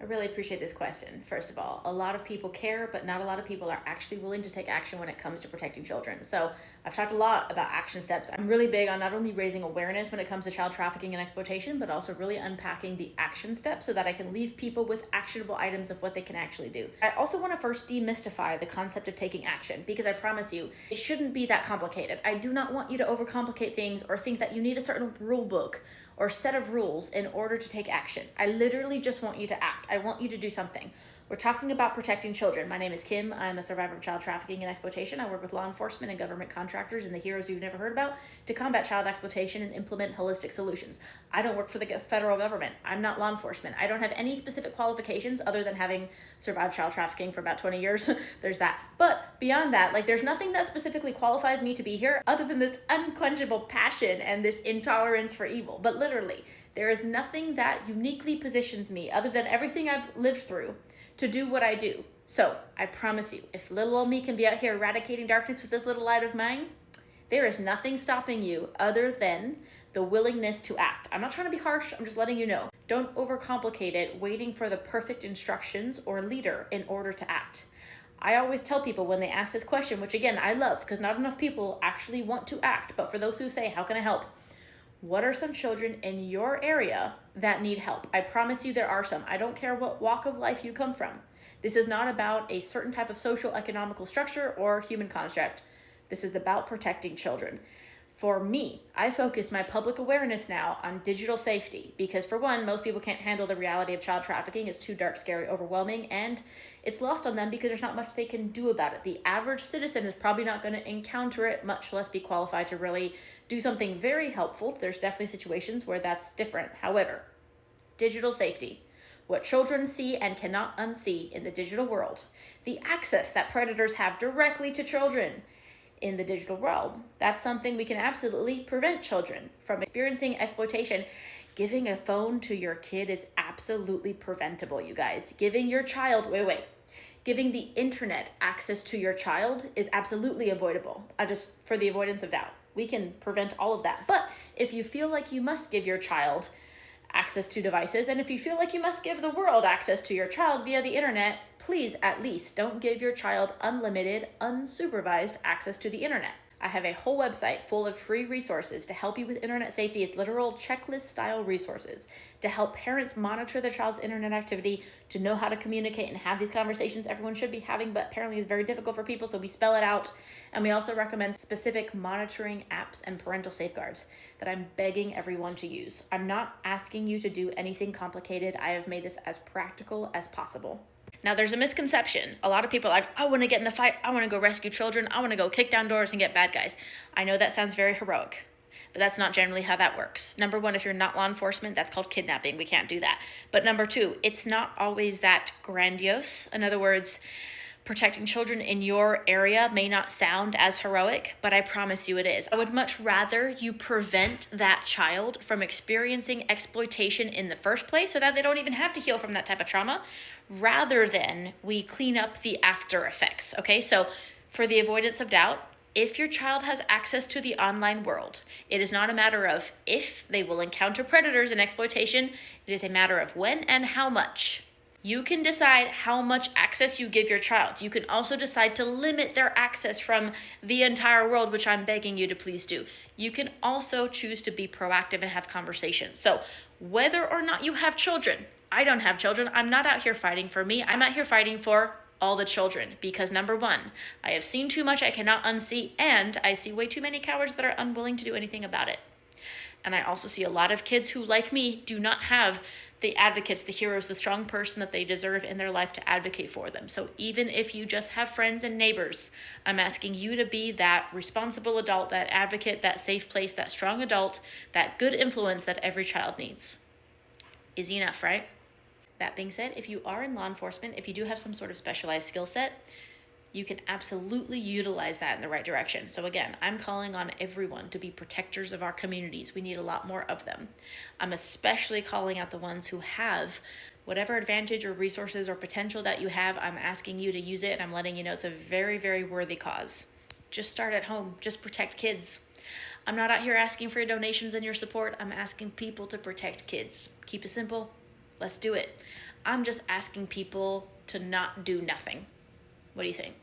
I really appreciate this question. First of all, a lot of people care, but not a lot of people are actually willing to take action when it comes to protecting children. So I've talked a lot about action steps. I'm really big on not only raising awareness when it comes to child trafficking and exploitation, but also really unpacking the action steps so that I can leave people with actionable items of what they can actually do. I also want to first demystify the concept of taking action, because I promise you, it shouldn't be that complicated. I do not want you to overcomplicate things or think that you need a certain rule book or set of rules in order to take action. I literally just want you to act. I want you to do something. We're talking about protecting children. My name is Kim. I'm a survivor of child trafficking and exploitation. I work with law enforcement and government contractors and the heroes you've never heard about to combat child exploitation and implement holistic solutions. I don't work for the federal government. I'm not law enforcement. I don't have any specific qualifications other than having survived child trafficking for about 20 years. There's that. But beyond that, there's nothing that specifically qualifies me to be here other than this unquenchable passion and this intolerance for evil. But literally, there is nothing that uniquely positions me other than everything I've lived through to do what I do. So I promise you, if little old me can be out here eradicating darkness with this little light of mine, there is nothing stopping you other than the willingness to act. I'm not trying to be harsh, I'm just letting you know. Don't overcomplicate it, waiting for the perfect instructions or leader in order to act. I always tell people when they ask this question, which again, I love, because not enough people actually want to act, but for those who say, how can I help? What are some children in your area that need help? I promise you there are some. I don't care what walk of life you come from. This is not about a certain type of social economical structure or human construct. This is about protecting children. For me, I focus my public awareness now on digital safety because, for one, most people can't handle the reality of child trafficking. It's too dark, scary, overwhelming, and it's lost on them because there's not much they can do about it. The average citizen is probably not going to encounter it, much less be qualified to really do something very helpful. There's definitely situations where that's different. However, digital safety, what children see and cannot unsee in the digital world, the access that predators have directly to children in the digital realm, that's something we can absolutely prevent children from experiencing exploitation. Giving a phone to your kid is absolutely preventable, you guys. Giving the internet access to your child is absolutely avoidable. Just for the avoidance of doubt, we can prevent all of that. But if you feel like you must give your child access to devices, and if you feel like you must give the world access to your child via the internet, please at least don't give your child unlimited, unsupervised access to the internet. I have a whole website full of free resources to help you with internet safety. It's literal checklist style resources to help parents monitor their child's internet activity, to know how to communicate and have these conversations everyone should be having, but apparently it's very difficult for people, so we spell it out. And we also recommend specific monitoring apps and parental safeguards that I'm begging everyone to use. I'm not asking you to do anything complicated. I have made this as practical as possible. Now, there's a misconception. A lot of people are like, I want to get in the fight. I want to go rescue children. I want to go kick down doors and get bad guys. I know that sounds very heroic, but that's not generally how that works. Number one, if you're not law enforcement, that's called kidnapping. We can't do that. But number two, it's not always that grandiose. In other words, protecting children in your area may not sound as heroic, but I promise you it is. I would much rather you prevent that child from experiencing exploitation in the first place so that they don't even have to heal from that type of trauma, rather than we clean up the after effects, okay? So for the avoidance of doubt, if your child has access to the online world, it is not a matter of if they will encounter predators and exploitation, it is a matter of when and how much. You can decide how much access you give your child. You can also decide to limit their access from the entire world, which I'm begging you to please do. You can also choose to be proactive and have conversations. So whether or not you have children, I don't have children. I'm not out here fighting for me. I'm out here fighting for all the children because, number one, I have seen too much I cannot unsee, and I see way too many cowards that are unwilling to do anything about it. And I also see a lot of kids who, like me, do not have the advocates, the heroes, the strong person that they deserve in their life to advocate for them. So even if you just have friends and neighbors, I'm asking you to be that responsible adult, that advocate, that safe place, that strong adult, that good influence that every child needs. Easy enough, right? That being said, if you are in law enforcement, if you do have some sort of specialized skill set, you can absolutely utilize that in the right direction. So again, I'm calling on everyone to be protectors of our communities. We need a lot more of them. I'm especially calling out the ones who have whatever advantage or resources or potential that you have. I'm asking you to use it, and I'm letting you know it's a very, very worthy cause. Just start at home. Just protect kids. I'm not out here asking for your donations and your support. I'm asking people to protect kids. Keep it simple. Let's do it. I'm just asking people to not do nothing. What do you think?